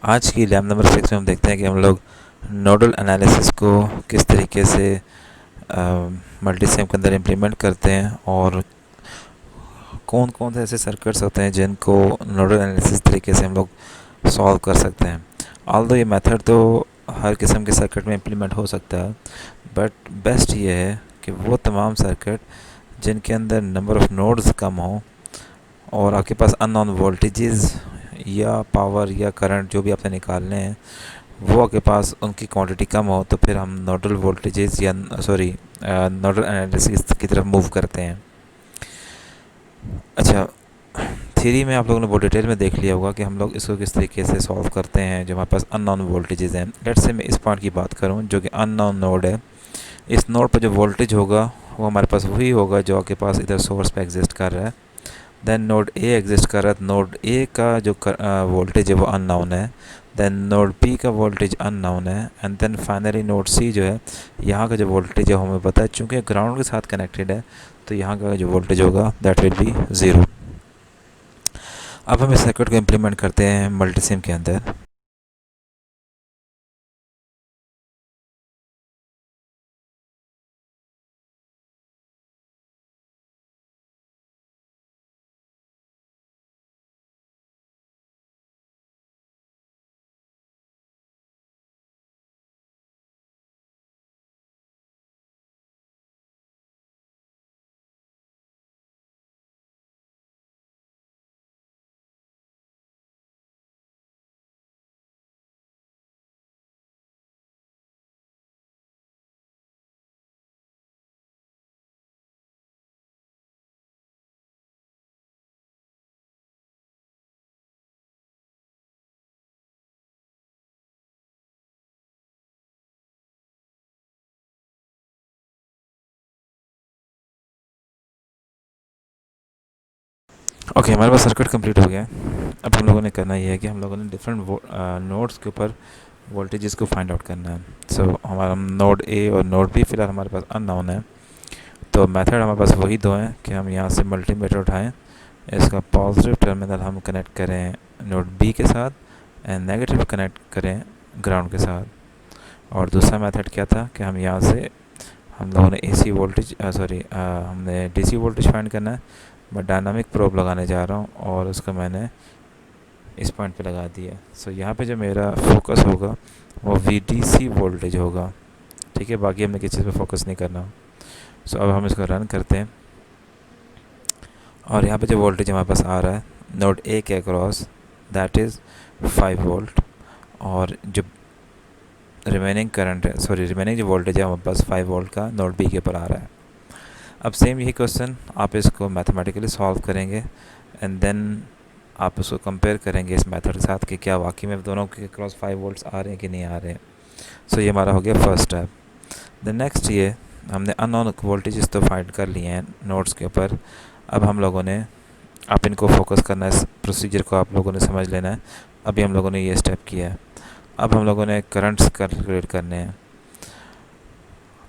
आज की lab number 6 में हम देखते हैं कि हम लोग नोडल एनालिसिस को किस तरीके से मल्टीसिम के अंदर इम्प्लीमेंट करते हैं और कौन कौन से ऐसे सर्किट्स होते हैं जिनको नोडल एनालिसिस तरीके से हम लोग सॉल्व कर सकते हैं। ऑल्दो ये मेथड तो हर किस्म के सर्किट में इम्प्लीमेंट हो सकता है, बट बेस्ट ये है कि वो तमाम सर्किट जिनके अंदर नंबर ऑफ़ नोड्स कम हो और आपके पास अननोन वोल्टेजेस या पावर या करंट जो भी आपने निकालने हैं वो आपके पास उनकी क्वांटिटी कम हो, तो फिर हम नोडल वोल्टेजेस या नोडल एनालिसिस की तरफ मूव करते हैं। अच्छा, थ्योरी में आप लोगों ने बहुत डिटेल में देख लिया होगा कि हम लोग इसको किस तरीके से सॉल्व करते हैं जो हमारे पास अननोन वोल्टेजेस हैं। लेट्स से मैं इस पॉइंट की बात करूं जो कि अननोन नोड है। इस नोड पर जो वोल्टेज होगा वो हमारे पास वही होगा जो आपके पास इधर सोर्स पे एग्जिस्ट कर रहा है। देन नोड ए एग्जिस्ट कर रहा है, नोड ए का जो वोल्टेज है वो अननोन है। देन नोड बी का वोल्टेज अननोन है। एंड देन फाइनली नोड सी जो है, यहाँ का जो वोल्टेज है हमें पता है, चूँकि ग्राउंड के साथ कनेक्टेड है तो यहाँ का जो वोल्टेज होगा दैट विल बी ज़ीरो। अब हम इस सर्किट को इम्प्लीमेंट करते हैं मल्टीसिम के अंदर। ओके, हमारे पास सर्किट कंप्लीट हो गया है। अब हम लोगों ने करना ये है कि हम लोगों ने डिफरेंट नोड्स के ऊपर वोल्टेजेस को फाइंड आउट करना है। सो हमारा नोड ए और नोड बी फ़िलहाल हमारे पास अननोन है, तो मेथड हमारे पास वही दो हैं कि हम यहाँ से मल्टीमीटर उठाएं, इसका पॉजिटिव टर्मिनल हम कनेक्ट करें नोड बी के साथ एंड नेगेटिव कनेक्ट करें ग्राउंड के साथ। और दूसरा मेथड क्या था कि हम यहाँ से हम लोगों ने एसी वोल्टेज हमने डीसी वोल्टेज फाइंड करना है। मैं डायनामिक प्रोब लगाने जा रहा हूँ और उसका मैंने इस पॉइंट पे लगा दिया। सो यहाँ पे जो मेरा फोकस होगा वो वीडीसी वोल्टेज होगा, ठीक है। बाकी हमने किसी चीज़ पे फोकस नहीं करना। सो अब हम इसको रन करते हैं और यहाँ पे जो वोल्टेज हमारे पास आ रहा है नोड ए के अक्रॉस दैट इज़ 5 वोल्ट, और जो रिमेनिंग जो वोल्टेज है हमारे पास 5 वोल्ट का नोड बी के ऊपर आ रहा है। अब सेम यही क्वेश्चन आप इसको मैथमेटिकली सॉल्व करेंगे एंड देन आप उसको कंपेयर करेंगे इस मेथड के साथ कि क्या वाकई में दोनों के क्रॉस 5 वोल्ट्स आ रहे हैं कि नहीं आ रहे हैं। सो ये हमारा हो गया फर्स्ट स्टेप। द नेक्स्ट ये हमने अननोन वोल्टेजेस तो फाइंड कर लिए हैं नोड्स के ऊपर। अब हम लोगों ने आप इनको फोकस करना है, इस प्रोसीजर को आप लोगों ने समझ लेना है। अभी हम लोगों ने ये स्टेप किया है। अब हम लोगों ने करंट्स कैलकुलेट करने हैं।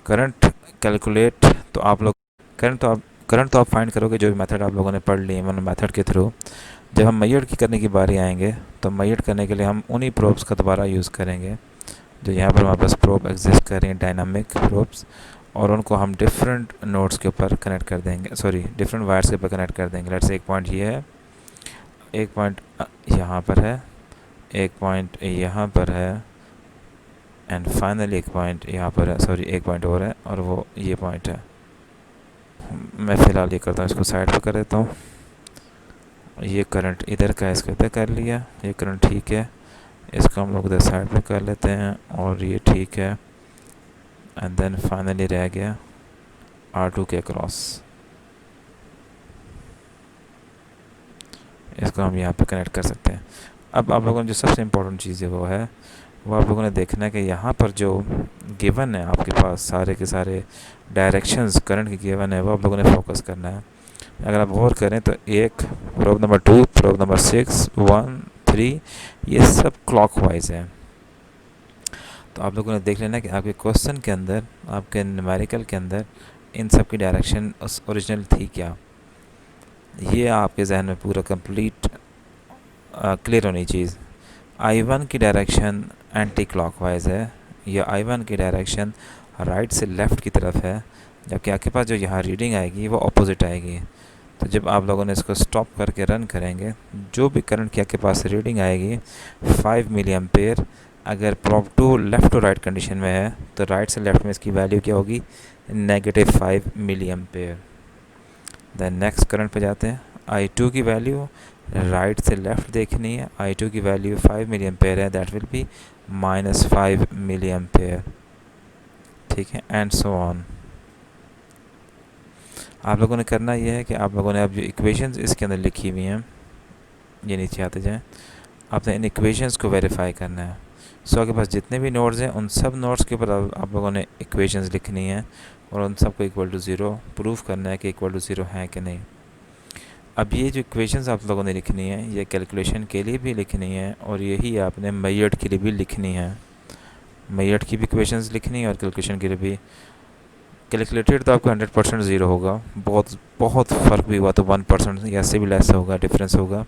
करंट कैलकुलेट तो आप लोग करंट तो आप फाइंड करोगे जो भी मेथड आप लोगों ने पढ़ ली है मेथड के थ्रू। जब हम मैयड की करने की बारी आएंगे तो मैयड करने के लिए हम उन्हीं प्रोब्स का दोबारा यूज़ करेंगे जो यहाँ पर हमारे पास प्रोब एग्जिस्ट कर रही हैं, डायनामिक प्रोब्स, और उनको हम डिफरेंट नोड्स के ऊपर कनेक्ट कर देंगे, डिफरेंट वायर्स के ऊपर कनेक्ट कर देंगे। लेट्स से एक पॉइंट ये है, एक पॉइंट यहाँ पर है, एक पॉइंट यहाँ पर है एंड फाइनली एक पॉइंट यहाँ पर है, एक पॉइंट और है और वो ये पॉइंट है। मैं फ़िलहाल ये करता हूँ, इसको साइड पर कर देता हूँ। ये करंट इधर का है, इसको इधर कर लिया, ये करंट ठीक है, इसको हम लोग इधर साइड पे कर लेते हैं और ये ठीक है। एंड देन फाइनली रह गया R2 के क्रॉस, इसको हम यहाँ पे कनेक्ट कर सकते हैं। अब आप लोगों ने जो सबसे इम्पोर्टेंट चीज़ है वो आप लोगों ने देखना है कि यहाँ पर जो गिवन है आपके पास सारे के सारे डायरेक्शंस करंट की गिवन है, वो आप लोगों ने फोकस करना है। अगर आप गौर करें तो एक प्रोब नंबर 2, प्रोब नंबर 6, 1, 3 ये सब क्लॉकवाइज है। तो आप लोगों ने देख लेना कि आपके क्वेश्चन के अंदर, आपके न्यूमेरिकल के अंदर इन सब की डायरेक्शन ओरिजिनल थी क्या, ये आपके जहन में पूरा कंप्लीट क्लियर होनी चीज़। I1 की डायरेक्शन एंटी क्लॉकवाइज है, या I1 की डायरेक्शन राइट से लेफ़्ट की तरफ है, जबकि आपके पास जो यहाँ रीडिंग आएगी वो अपोजिट आएगी। तो जब आप लोगों ने इसको स्टॉप करके रन करेंगे, जो भी करंट की आपके पास रीडिंग आएगी 5 मिली एम्पेयर, अगर प्रॉप to left to right condition में है तो राइट से लेफ़्ट में इसकी वैल्यू क्या होगी, -5 milli ampere. Then next current पे जाते हैं। I2 की वैल्यू राइट से लेफ़्ट देखनी है, I2 की वैल्यू 5 मिली एम्पेयर है, that will be -5 milli ampere. ठीक है, एंड सो ऑन। आप लोगों ने करना ये है कि आप लोगों ने अब जो इक्वेशंस इसके अंदर लिखी हुई हैं, ये नीचे आते जाएं, आपने इन इक्वेशंस को वेरीफाई करना है। सो आपके पास जितने भी नोड्स हैं उन सब नोड्स के ऊपर आप लोगों ने इक्वेशंस लिखनी है और उन सबको इक्वल टू ज़ीरो प्रूव करना है कि इक्वल टू ज़ीरो है कि नहीं। अब ये जो इक्वेशंस आप लोगों ने लिखनी है, ये कैलकुलेशन के लिए भी लिखनी है और यही आपने मेयर्ड के लिए भी लिखनी है। मेयर्ड की भी इक्वेशंस लिखनी है और कैलकुलेशन के लिए भी। कैलकुलेटेड तो आपका 100% ज़ीरो होगा, बहुत बहुत फ़र्क भी हुआ तो 1% या इससे भी लेस होगा, डिफरेंस होगा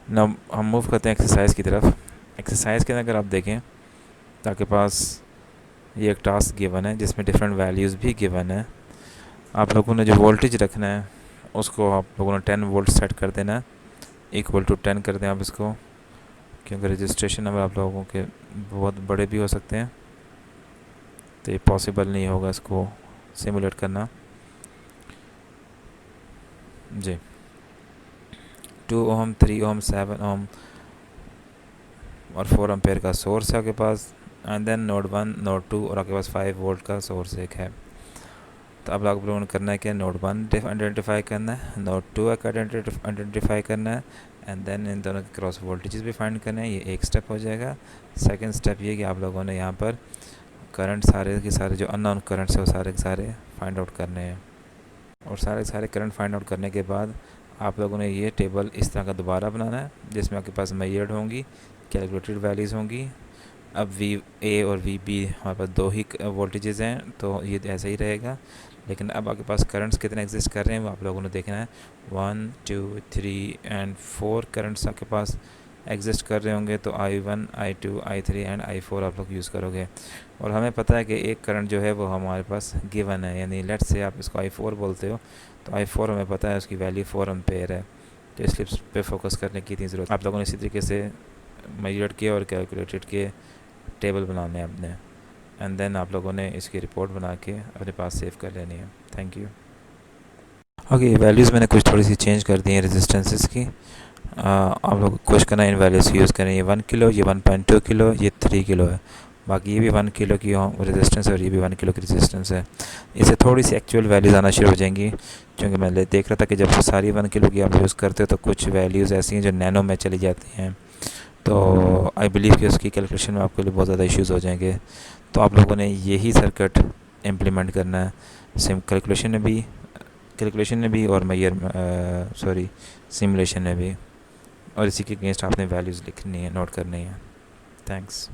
ना। हम मूव करते हैं एक्सरसाइज की तरफ। एक्सरसाइज के अंदर अगर आप देखें तो आपके पास ये एक टास्क गिवन है जिसमें डिफरेंट वैल्यूज़ भी गिवन है। आप लोगों ने जो वोल्टेज रखना है उसको आप लोगों ने 10 वोल्ट सेट कर देना है, इक्वल टू 10 कर दें आप इसको, क्योंकि रजिस्ट्रेशन नंबर आप लोगों के बहुत बड़े भी हो सकते हैं, तो ये पॉसिबल नहीं होगा इसको सिमुलेट करना। जी 2 ओम, 3 ओम, 7 ओम और 4 एम्पेयर का सोर्स है आपके पास, एंड देन नोड 1, नोड 2 और आपके पास 5 वोल्ट का सोर्स एक है। तो अब आप लोगों ने करना है कि नोड 1 आइडेंटिफाई करना है, नोड 2 आइडेंटिफाई करना है, एंड देन इन दोनों के क्रॉस वोल्टेजेस भी फाइंड करने हैं। ये एक स्टेप हो जाएगा। सेकंड स्टेप ये कि आप लोगों ने यहाँ पर करंट सारे के सारे जो अननोन करंट्स है वो सारे के सारे फाइंड आउट करने हैं। और सारे के सारे करंट फाइंड आउट करने के बाद आप लोगों ने ये टेबल इस तरह का दोबारा बनाना है जिसमें आपके पास मेजर्ड होंगी, कैलकुलेटेड वैल्यूज़ होंगी। अब वी ए और वी बी हमारे पास दो ही वोल्टेजेस हैं तो ये ऐसा ही रहेगा, लेकिन अब आपके पास करंट्स कितने एग्जिस्ट कर रहे हैं वो आप लोगों ने देखना है। 1 2 3 एंड 4 करंट्स आपके पास एग्जिस्ट कर रहे होंगे, तो I1 I2 I3 and I4 आप लोग यूज़ करोगे। और हमें पता है कि एक करंट जो है वो हमारे पास गिवन है, यानी लेट्स से आप इसको I4 बोलते हो, तो I4 हमें पता है उसकी वैल्यू 4 एम्पेयर है, तो इसलिए इस पर फोकस करने की इतनी ज़रूरत। आप लोगों ने इसी तरीके से मेजर्ड के और कैलकुलेटेड के टेबल बनाने हैं अपने, एंड देन आप लोगों ने इसकी रिपोर्ट बना के अपने पास सेव कर लेनी है। Thank you. ओके, वैल्यूज़ मैंने कुछ थोड़ी सी चेंज कर दी हैं रेजिस्टेंसेस की। आप लोग कोशिश करना इन वैल्यूज़ की यूज़ करें। ये 1 किलो, ये 1.2 किलो, ये 3 किलो है, बाकी ये भी 1 किलो की रेजिस्टेंस है और ये भी 1 किलो की रेजिस्टेंस है। इससे थोड़ी सी एक्चुअल वैल्यूज़ आना शुरू हो जाएंगी, क्योंकि मैं देख रहा था कि जब सारी 1 किलो की आप यूज़ करते हो तो कुछ वैल्यूज़ ऐसी हैं जो नैनो में चली जाती हैं, तो आई बिलीव कि उसकी कैलकुलेशन में आपके लिए बहुत ज़्यादा इश्यूज़ हो जाएंगे। तो आप लोगों ने यही सर्किट इम्प्लीमेंट करना है, सिम कैलकुलेशन में भी और सिमुलेशन में भी, और इसी के अगेंस्ट आपने वैल्यूज़ लिखनी है, नोट करनी है। थैंक्स।